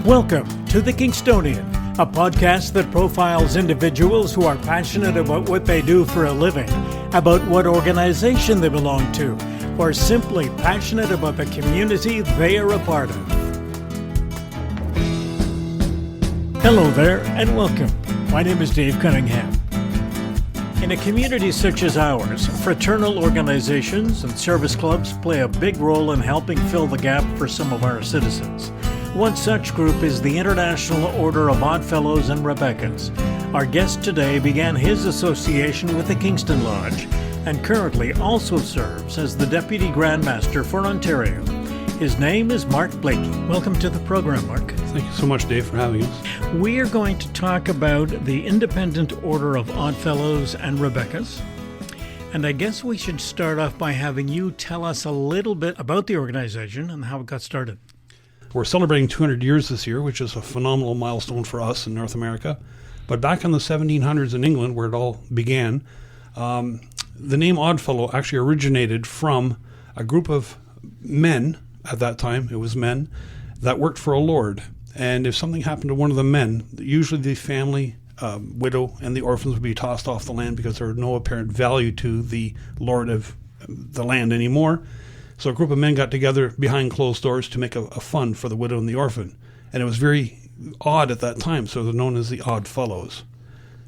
Welcome to The Kingstonian, a podcast that profiles individuals who are passionate about what they do for a living, about what organization they belong to, or simply passionate about the community they are a part of. Hello there, and welcome. My name is Dave Cunningham. In a community such as ours, fraternal organizations and service clubs play a big role in helping fill the gap for some of our citizens. One such group is the International Order of Oddfellows and Rebekahs. Our guest today began his association with the Kingston Lodge and currently also serves as the Deputy Grand Master for Ontario. His name is Mark Blakey. Welcome to the program, Mark. Thank you so much, Dave, for having us. We are going to talk about the Independent Order of Oddfellows and Rebekahs. And I guess we should start off by having you tell us a little bit about the organization and how it got started. We're celebrating 200 years this year, which is a phenomenal milestone for us in North America. But back in the 1700s in England, where it all began, the name Oddfellow actually originated from a group of men, at that time it was men, that worked for a lord. And if something happened to one of the men, usually the family, widow, and the orphans would be tossed off the land because there was no apparent value to the lord of the land anymore. So a group of men got together behind closed doors to make a fund for the widow and the orphan. And it was very odd at that time, so they're known as the Odd Fellows.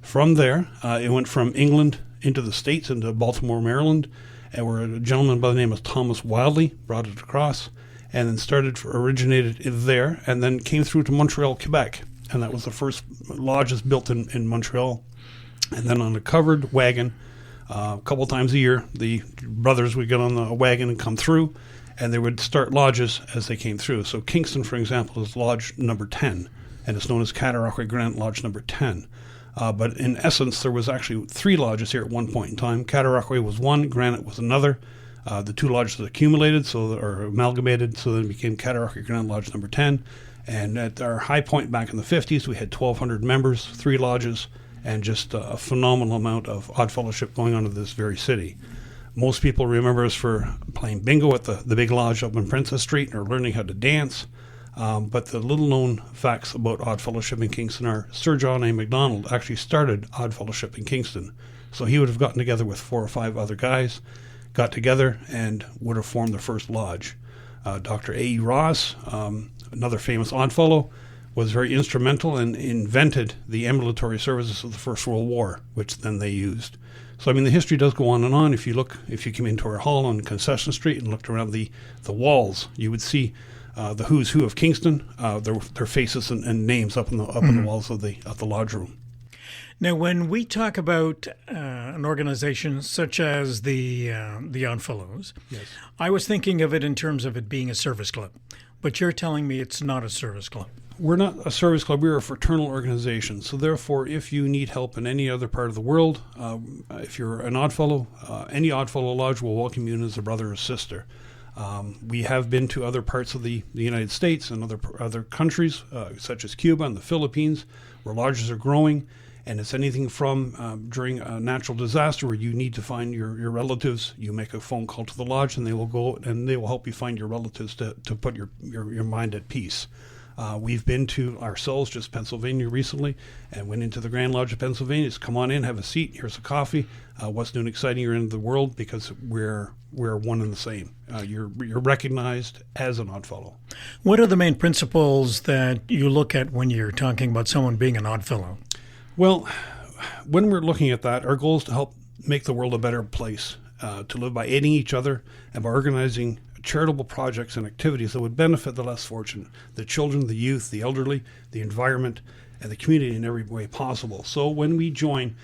From there, it went from England into the States, into Baltimore, Maryland, and where a gentleman by the name of Thomas Wildley brought it across, and then originated there, and then came through to Montreal, Quebec. And that was the first lodges built in Montreal. And then on a covered wagon, a couple times a year, the brothers would get on the wagon and come through, and they would start lodges as they came through. So Kingston, for example, is lodge number 10, and it's known as Cataraqui Granite Lodge number 10. But in essence, there was actually 3 lodges here at one point in time. Cataraqui was one, Granite was another. The 2 lodges accumulated, or amalgamated, so then it became Cataraqui Granite Lodge number 10. And at our high point back in the 50s, we had 1,200 members, 3 lodges, and just a phenomenal amount of odd fellowship going on in this very city. Most people remember us for playing bingo at the big lodge up on Princess Street, or learning how to dance. But the little-known facts about Odd Fellowship in Kingston are Sir John A. Macdonald actually started Odd Fellowship in Kingston. So he would have gotten together with 4 or 5 other guys, got together, and would have formed the first lodge. Dr. A.E. Ross, another famous Oddfellow, was very instrumental and invented the ambulatory services of the First World War, which then they used. So, I mean, the history does go on and on. If you came into our hall on Concession Street and looked around the walls, you would see the who's who of Kingston, their faces and names up on the walls of the lodge room. Now, when we talk about an organization such as the Oddfellows, yes, I was thinking of it in terms of it being a service club, but you're telling me it's not a service club. We're not a service club. We're a fraternal organization. So therefore, if you need help in any other part of the world, if you're an Oddfellow, any Oddfellow Lodge will welcome you in as a brother or sister. We have been to other parts of the United States and other countries, such as Cuba and the Philippines, where lodges are growing. And it's anything from during a natural disaster where you need to find your relatives. You make a phone call to the lodge, and they will go and they will help you find your relatives to put your mind at peace. We've been to ourselves just Pennsylvania recently, and went into the Grand Lodge of Pennsylvania. Just come on in, have a seat. Here's a coffee. What's new and exciting? You're in the world because we're one and the same. You're recognized as an Oddfellow. What are the main principles that you look at when you're talking about someone being an Oddfellow? Well, when we're looking at that, our goal is to help make the world a better place, to live by aiding each other and by organizing charitable projects and activities that would benefit the less fortunate, the children, the youth, the elderly, the environment, and the community in every way possible. So when we join,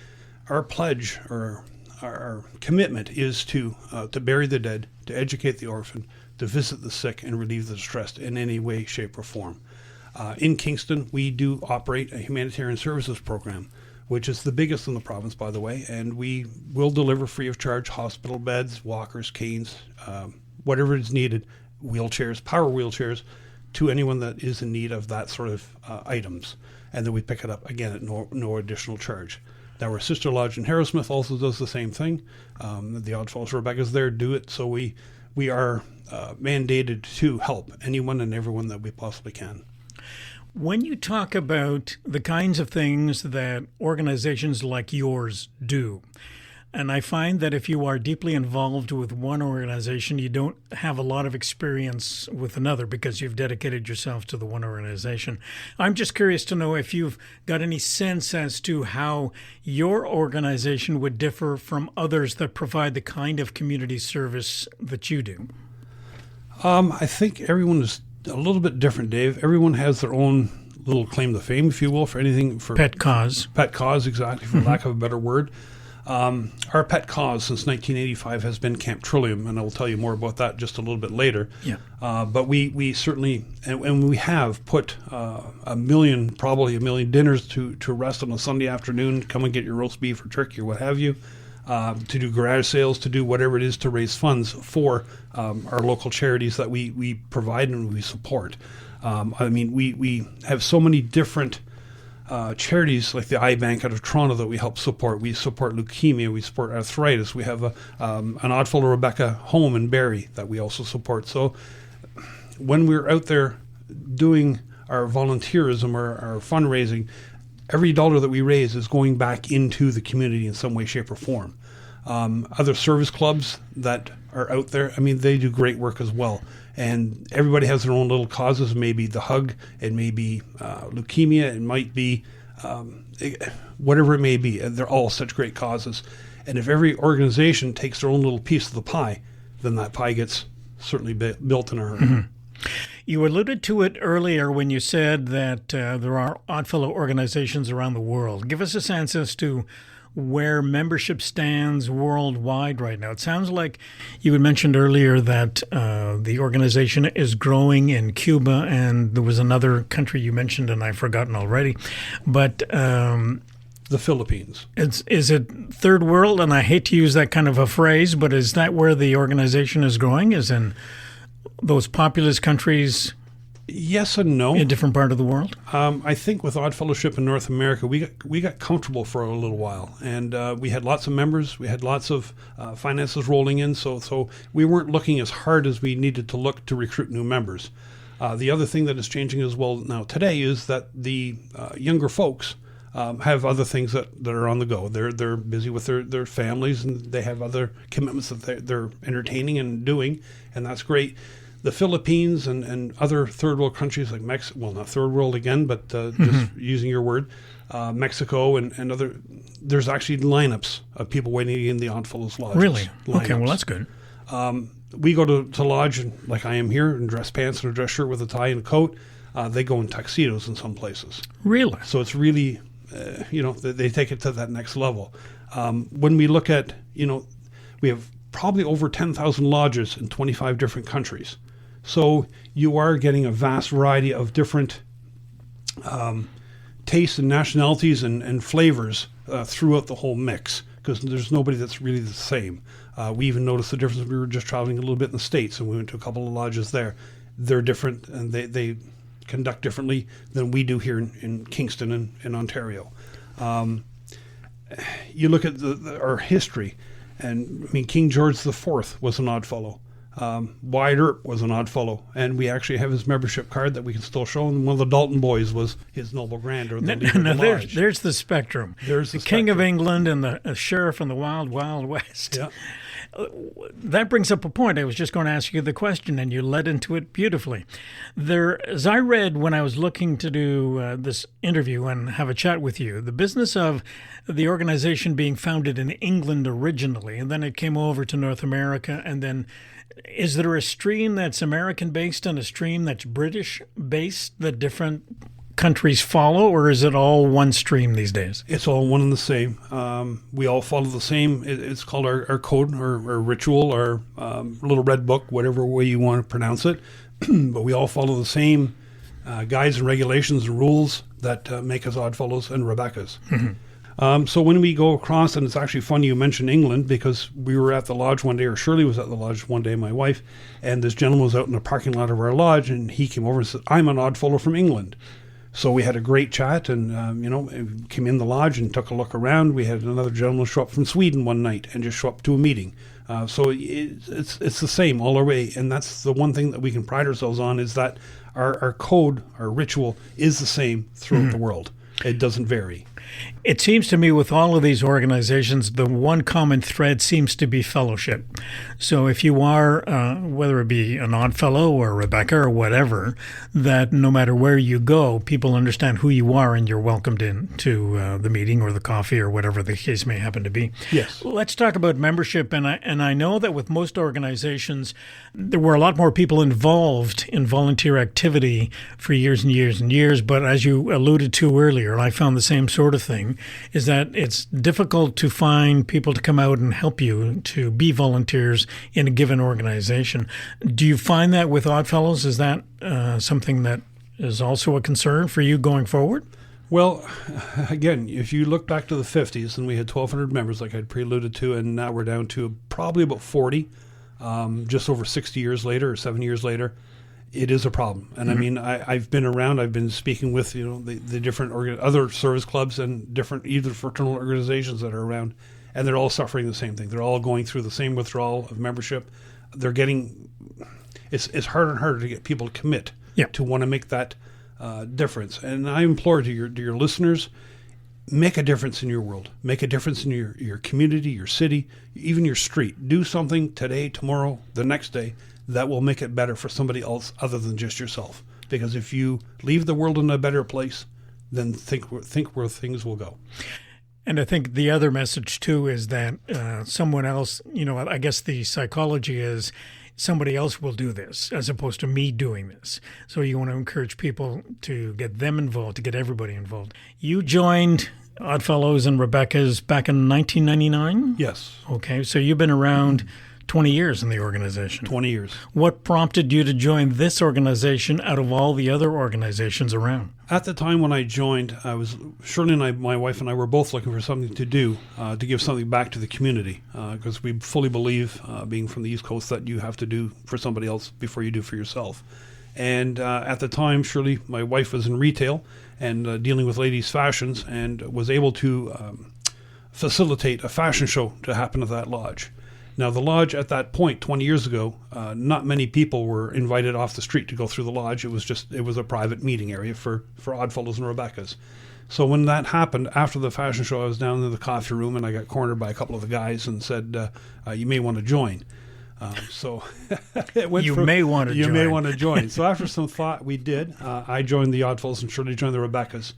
our pledge or our commitment is to bury the dead, to educate the orphan, to visit the sick, and relieve the distressed in any way, shape, or form. In Kingston, we do operate a humanitarian services program, which is the biggest in the province, by the way, and we will deliver free of charge hospital beds, walkers, canes, whatever is needed, wheelchairs, power wheelchairs, to anyone that is in need of that sort of items. And then we pick it up, again, at no additional charge. Now, our sister lodge in Harrowsmith also does the same thing. The Oddfellows Rebekahs there do it, so we are mandated to help anyone and everyone that we possibly can. When you talk about the kinds of things that organizations like yours do, and I find that if you are deeply involved with one organization, you don't have a lot of experience with another because you've dedicated yourself to the one organization. I'm just curious to know if you've got any sense as to how your organization would differ from others that provide the kind of community service that you do. I think everyone is a little bit different, Dave. Everyone has their own little claim to fame, if you will, for anything. For pet cause. Pet cause, exactly, for lack of a better word. Our pet cause since 1985 has been Camp Trillium, and I will tell you more about that just a little bit later. Yeah. But we certainly, and we have put probably a million dinners to rest on a Sunday afternoon. Come and get your roast beef or turkey or what have you. To do garage sales, to do whatever it is to raise funds for our local charities that we provide and we support. We have so many different charities like the Eye Bank out of Toronto that we help support. We support leukemia. We support arthritis. We have an Oddfellow Rebekah home in Barrie that we also support. So when we're out there doing our volunteerism or our fundraising, every dollar that we raise is going back into the community in some way, shape, or form. Other service clubs that are out there, they do great work as well. And everybody has their own little causes. It may be the hug, it may be leukemia, it might be whatever it may be. They're all such great causes. And if every organization takes their own little piece of the pie, then that pie gets certainly built in a hurry. Mm-hmm. You alluded to it earlier when you said that there are Oddfellow organizations around the world. Give us a sense as to where membership stands worldwide right now. It sounds like you had mentioned earlier that the organization is growing in Cuba, and there was another country you mentioned, and I've forgotten already. But the Philippines. Is it third world? And I hate to use that kind of a phrase, but is that where the organization is growing? Is in those populous countries? Yes and no. In a different part of the world? I think with Odd Fellowship in North America, we got comfortable for a little while, and we had lots of members, we had lots of finances rolling in, so we weren't looking as hard as we needed to look to recruit new members. The other thing that is changing as well now today is that the younger folks have other things that are on the go. They're busy with their families, and they have other commitments that they're entertaining and doing, and that's great. The Philippines and other third world countries like Mexico, well, not third world again, but just using your word, Mexico and other, there's actually lineups of people waiting in the Oddfellows Lodge. Really? Okay, well, that's good. We go to Lodge, and like I am here, in dress pants and a dress shirt with a tie and a coat. They go in tuxedos in some places. Really? So it's really, they take it to that next level. When we look at, we have probably over 10,000 lodges in 25 different countries. So you are getting a vast variety of different tastes and nationalities and flavors throughout the whole mix, because there's nobody that's really the same. We even noticed the difference. We were just traveling a little bit in the States, and we went to a couple of lodges there. They're different, and they conduct differently than we do here in Kingston in Ontario. You look at our history, and King George IV was an Oddfellow. Wyatt Earp was an Oddfellow, and we actually have his membership card that we can still show. And one of the Dalton boys was his noble grand, or the leader of the lodge. There's the spectrum. There's the King of England and the sheriff in the wild, wild west. Yeah. That brings up a point. I was just going to ask you the question, and you led into it beautifully. There, as I read when I was looking to do this interview and have a chat with you, the business of the organization being founded in England originally, and then it came over to North America, and then is there a stream that's American-based and a stream that's British-based that different countries follow, or is it all one stream these days? It's all one and the same. We all follow the same. It's called our code or ritual or little red book, whatever way you want to pronounce it. But we all follow the same guides and regulations and rules that make us Oddfellows and Rebekahs. Mm-hmm. So when we go across, and it's actually funny you mentioned England, because we were at the lodge one day, or Shirley was at the lodge one day, my wife, and this gentleman was out in the parking lot of our lodge, and he came over and said, "I'm an Oddfellow from England." So we had a great chat, and came in the lodge and took a look around. We had another gentleman show up from Sweden one night and just show up to a meeting. So it's the same all our way, and that's the one thing that we can pride ourselves on, is that our code, our ritual is the same throughout the world. It doesn't vary. It seems to me with all of these organizations, the one common thread seems to be fellowship. So if you are, whether it be an Oddfellow or Rebekah or whatever, that no matter where you go, people understand who you are and you're welcomed in to the meeting or the coffee or whatever the case may happen to be. Yes. Let's talk about membership. And I know that with most organizations, there were a lot more people involved in volunteer activity for years and years and years. But as you alluded to earlier, and I found the same sort of thing, is that it's difficult to find people to come out and help you to be volunteers in a given organization. Do you find that with Oddfellows? Is that something that is also a concern for you going forward? Well, again, if you look back to the 50s, and we had 1,200 members, like I'd preluded to, and now we're down to probably about 40, just over 60 years later or 7 years later. It is a problem. And I mean, I've been around, I've been speaking with, the different other service clubs and different either fraternal organizations that are around, and they're all suffering the same thing. They're all going through the same withdrawal of membership. They're getting, it's harder and harder to get people to commit to want to make that difference. And I implore to your listeners, make a difference in your world. Make a difference in your community, your city, even your street. Do something today, tomorrow, the next day, that will make it better for somebody else other than just yourself. Because if you leave the world in a better place, then think where things will go. And I think the other message, too, is that someone else, I guess the psychology is somebody else will do this as opposed to me doing this. So you want to encourage people to get them involved, to get everybody involved. You joined Oddfellows and Rebekah's back in 1999? Yes. Okay, so you've been around 20 years in the organization. 20 years. What prompted you to join this organization out of all the other organizations around? At the time when I joined, Shirley and my wife and I were both looking for something to do, to give something back to the community, because we fully believe, being from the East Coast, that you have to do for somebody else before you do for yourself. And at the time, Shirley, my wife, was in retail and dealing with ladies' fashions, and was able to facilitate a fashion show to happen at that lodge. Now, the lodge at that point, 20 years ago, not many people were invited off the street to go through the lodge. It was a private meeting area for Oddfellows and Rebekahs. So when that happened, after the fashion show, I was down in the coffee room, and I got cornered by a couple of the guys and said, you may want to join. So it went You may want to join. So after some thought, we did. I joined the Oddfellows, and Shirley joined the Rebekahs.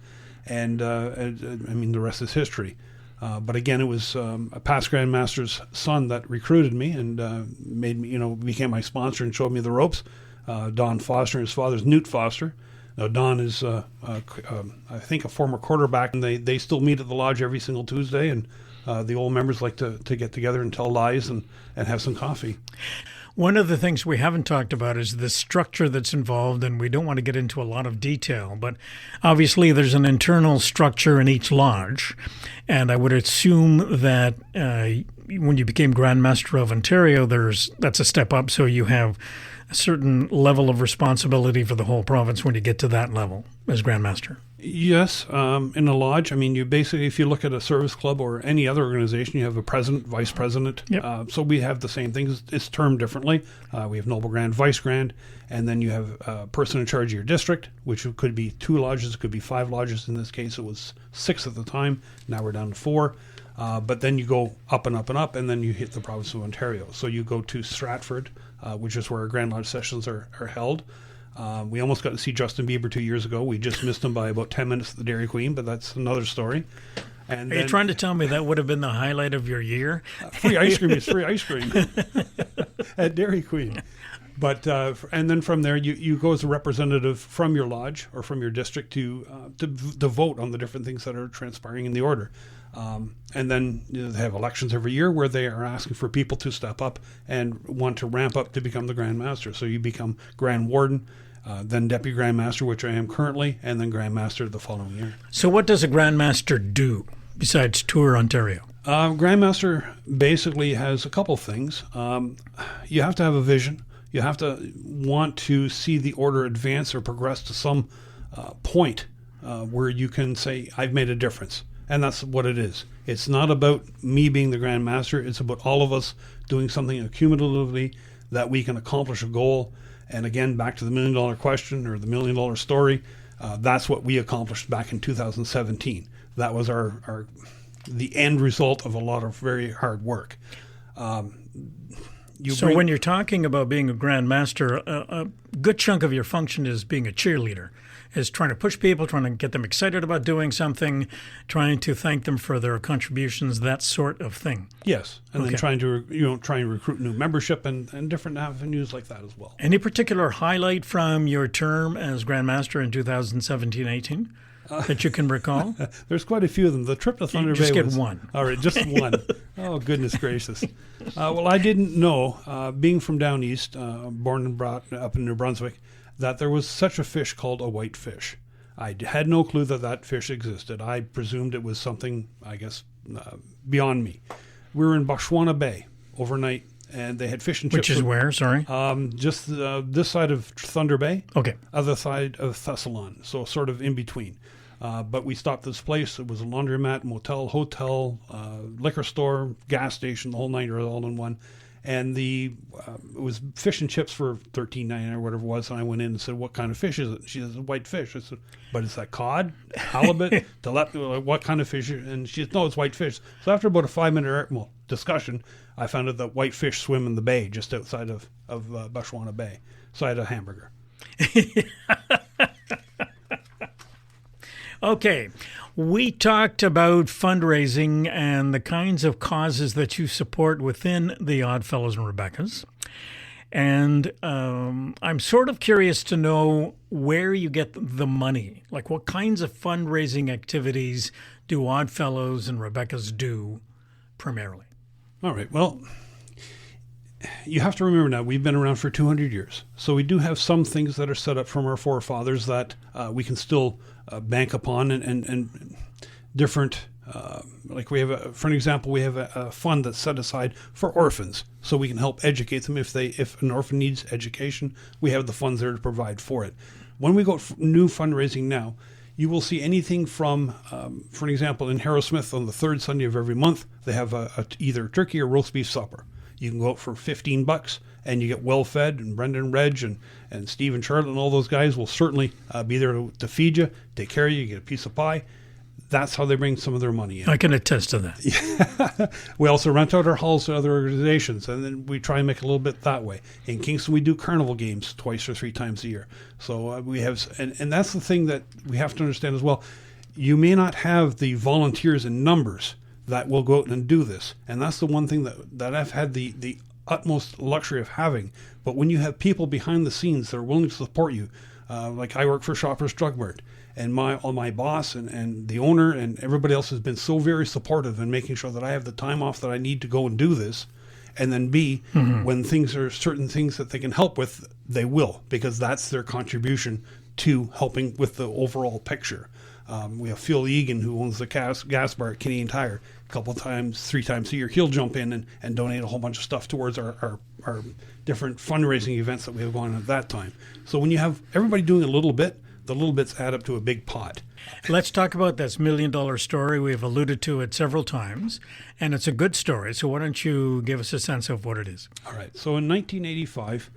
And I mean, the rest is history. But again, it was a past Grandmaster's son that recruited me and made me, became my sponsor and showed me the ropes. Don Foster, and his father's Newt Foster. Now, Don is, I think, a former quarterback, and they still meet at the lodge every single Tuesday, and the old members like to get together and tell lies and have some coffee. One of the things we haven't talked about is the structure that's involved, and we don't want to get into a lot of detail, but obviously there's an internal structure in each lodge, and I would assume that when you became Grand Master of Ontario, that's a step up, so you have a certain level of responsibility for the whole province when you get to that level as Grand Master. Yes, in a lodge, I mean, you basically, if you look at a service club or any other organization, you have a president, vice president. Yep. So we have the same things. It's termed differently. We have Noble Grand, Vice Grand, and then you have a person in charge of your district, which could be 2 lodges, it could be 5 lodges. In this case, it was 6 at the time. Now we're down to 4. But then you go up and up and up, and then you hit the province of Ontario. So you go to Stratford, which is where our Grand Lodge sessions are held. We almost got to see Justin Bieber 2 years ago. We just missed him by about 10 minutes at the Dairy Queen, but that's another story. And Are you trying to tell me that would have been the highlight of your year? Free ice cream is free ice cream at Dairy Queen. But and then from there, you go as a representative from your lodge or from your district to vote on the different things that are transpiring in the order. And then they have elections every year where they are asking for people to step up and want to ramp up to become the Grand Master. So you become Grand Warden, then Deputy Grand Master, which I am currently, and then Grand Master the following year. So what does a Grand Master do besides tour Ontario? Grand Master basically has a couple things. You have to have a vision. You have to want to see the order advance or progress to some point where you can say, I've made a difference. And that's what it is. It's not about me being the Grand Master. It's about all of us doing something accumulatively that we can accomplish a goal. And again, back to the $1 million question or the $1 million story, that's what we accomplished back in 2017. That was the end result of a lot of very hard work. When you're talking about being a Grand Master, a good chunk of your function is being a cheerleader, is trying to push people, trying to get them excited about doing something, trying to thank them for their contributions, that sort of thing. Yes, and then trying to recruit new membership and different avenues like that as well. Any particular highlight from your term as Grand Master in 2017-18 that you can recall? There's quite a few of them. The trip to Thunder Bay just get one. All right, just one. Oh, goodness gracious. Well, I didn't know, being from down east, born and brought up in New Brunswick, that there was such a fish called a whitefish. I had no clue that fish existed. I presumed it was something, I guess, beyond me. We were in Botswana Bay overnight, and they had fish and chips. Which is where, sorry? Just this side of Thunder Bay. Okay. Other side of Thessalon, so sort of in between. But we stopped at this place. It was a laundromat, motel, hotel, liquor store, gas station, the whole nine yards all in one. And it was fish and chips for $13.99 or whatever it was. And I went in and said, "What kind of fish is it?" She says, "White fish." I said, "But is that cod, halibut, tilapia? What kind of fish?" And she said, "No, it's white fish." So after about a 5-minute discussion, I found out that white fish swim in the bay just outside of Botswana Bay. So I had a hamburger. Okay, we talked about fundraising and the kinds of causes that you support within the Oddfellows and Rebekahs. And I'm sort of curious to know where you get the money. Like, what kinds of fundraising activities do Oddfellows and Rebekahs do primarily? All right, well, you have to remember now, we've been around for 200 years. So we do have some things that are set up from our forefathers that we can still bank upon and different, like we have, for an example, we have a fund that's set aside for orphans. So we can help educate them. If an orphan needs education, we have the funds there to provide for it. When we go new fundraising now, you will see anything from, for an example, in Harrowsmith on the third Sunday of every month, they have either a turkey or roast beef supper. You can go out for $15 and you get well fed, and Brendan and Reg and Steve and Charlotte and all those guys will certainly be there to feed you, take care of you, get a piece of pie. That's how they bring some of their money in. I can attest to that. Yeah. We also rent out our halls to other organizations, and then we try and make a little bit that way. In Kingston, we do carnival games 2 or 3 times a year. So we have, and that's the thing that we have to understand as well. You may not have the volunteers in numbers that will go out and do this. And that's the one thing that I've had the utmost luxury of having. But when you have people behind the scenes that are willing to support you, like I work for Shoppers Drug Mart, and my boss and the owner and everybody else has been so very supportive in making sure that I have the time off that I need to go and do this. And then B, when things are certain things that they can help with, they will, because that's their contribution to helping with the overall picture. We have Phil Egan, who owns the gas bar at Canadian Tire. A couple of times, 3 times a year, he'll jump in and donate a whole bunch of stuff towards our different fundraising events that we have going on at that time. So when you have everybody doing a little bit, the little bits add up to a big pot. Let's talk about this $1 million story. We've alluded to it several times, and it's a good story. So why don't you give us a sense of what it is? All right. So in 1985,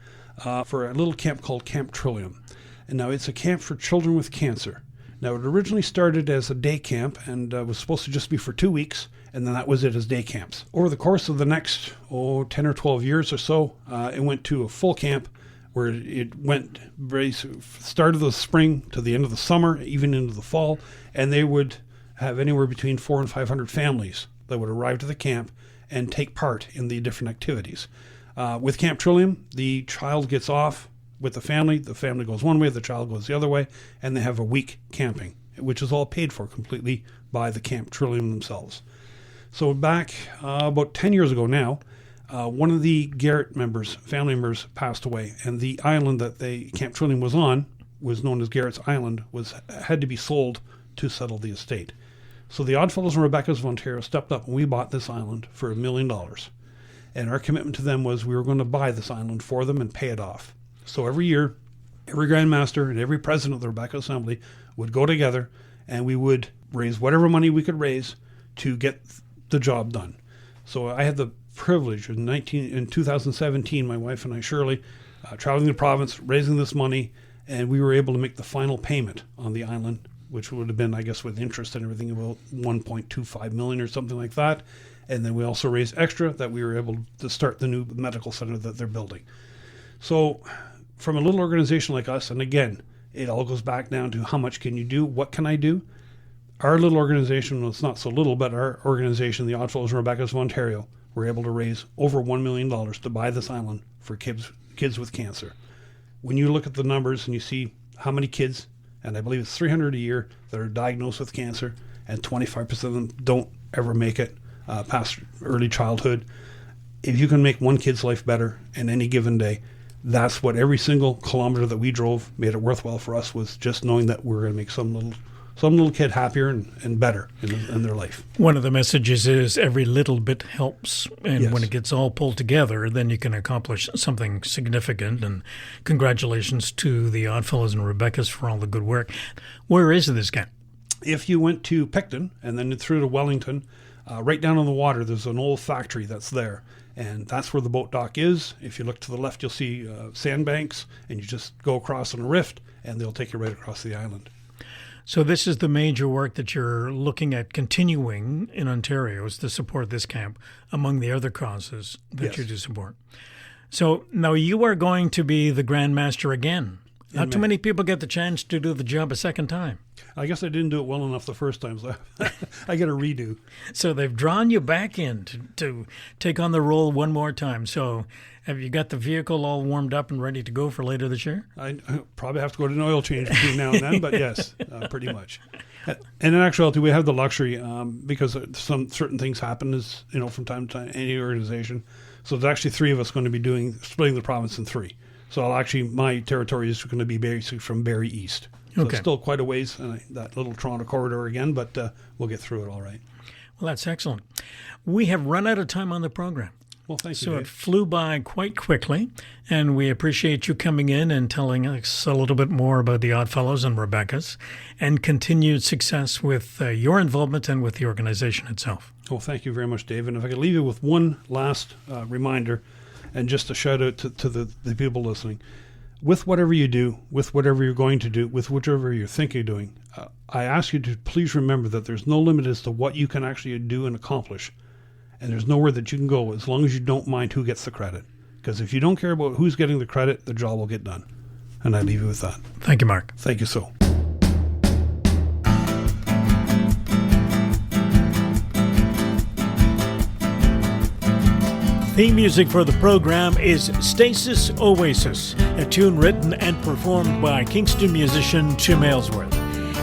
for a little camp called Camp Trillium. And now it's a camp for children with cancer. Now, it originally started as a day camp and was supposed to just be for 2 weeks, and then that was it as day camps. Over the course of the next, 10 or 12 years or so, it went to a full camp where it went very start of the spring to the end of the summer, even into the fall, and they would have anywhere between 400 and 500 families that would arrive to the camp and take part in the different activities. With Camp Trillium, the child gets off with the family goes one way, the child goes the other way, and they have a week camping, which is all paid for completely by the Camp Trillium themselves. So back about 10 years ago now, one of the Garrett family members passed away, and the island that Camp Trillium was on was known as Garrett's Island, had to be sold to settle the estate. So the Oddfellows and Rebekahs of Ontario stepped up and we bought this island for $1 million. And our commitment to them was we were going to buy this island for them and pay it off. So every year every grandmaster and every president of the Rebekah Assembly would go together, and we would raise whatever money we could raise to get the job done. So I had the privilege in 2017, my wife and I, Shirley, traveling the province, raising this money, and we were able to make the final payment on the island, which would have been, I guess, with interest and everything, about $1.25 million or something like that. And then we also raised extra that we were able to start the new medical center that they're building. So from a little organization like us, and again, it all goes back down to how much can you do? What can I do? Our little organization, well, it's not so little, but our organization, the Oddfellows and Rebekahs of Ontario, were able to raise over $1 million to buy this island for kids with cancer. When you look at the numbers and you see how many kids, and I believe it's 300 a year, that are diagnosed with cancer, and 25% of them don't ever make it past early childhood. If you can make one kid's life better in any given day, that's what every single kilometer that we drove made it worthwhile for us, was just knowing that we're going to make some little kid happier and better in their life. One of the messages is every little bit helps. And when it gets all pulled together, then you can accomplish something significant. And congratulations to the Oddfellows and Rebekahs for all the good work. Where is this camp? If you went to Picton and then through to Wellington, right down on the water, there's an old factory that's there. And that's where the boat dock is. If you look to the left, you'll see sandbanks, and you just go across on a rift, and they'll take you right across the island. So this is the major work that you're looking at continuing in Ontario, is to support this camp among the other causes that you do support. So now you are going to be the Grand Master again. Not too many people get the chance to do the job a second time. I guess I didn't do it well enough the first time, so I get a redo. So they've drawn you back in to take on the role one more time. So have you got the vehicle all warmed up and ready to go for later this year? I probably have to go to an oil change between now and then, but yes, pretty much. And in actuality, we have the luxury because some certain things happen, as you know, from time to time, any organization. So there's actually three of us going to be splitting the province in three. So my territory is going to be basically from Barrie East. So it's still quite a ways, that little Toronto corridor again, but we'll get through it all right. Well, that's excellent. We have run out of time on the program. Well, thank you, So Dave. it flew by quite quickly, and we appreciate you coming in and telling us a little bit more about the Oddfellows and Rebekahs, and continued success with your involvement and with the organization itself. Well, thank you very much, Dave. And if I could leave you with one last reminder, and just a shout out to the people listening. With whatever you do, with whatever you're going to do, with whichever you're thinking of doing, I ask you to please remember that there's no limit as to what you can actually do and accomplish. And there's nowhere that you can go as long as you don't mind who gets the credit. Because if you don't care about who's getting the credit, the job will get done. And I leave you with that. Thank you, Mark. Thank you so. Theme music for the program is Stasis Oasis, a tune written and performed by Kingston musician Tim Aylesworth.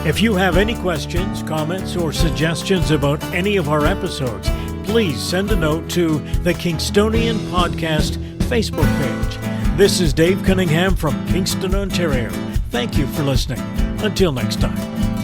If you have any questions, comments, or suggestions about any of our episodes, please send a note to the Kingstonian Podcast Facebook page. This is Dave Cunningham from Kingston, Ontario. Thank you for listening. Until next time.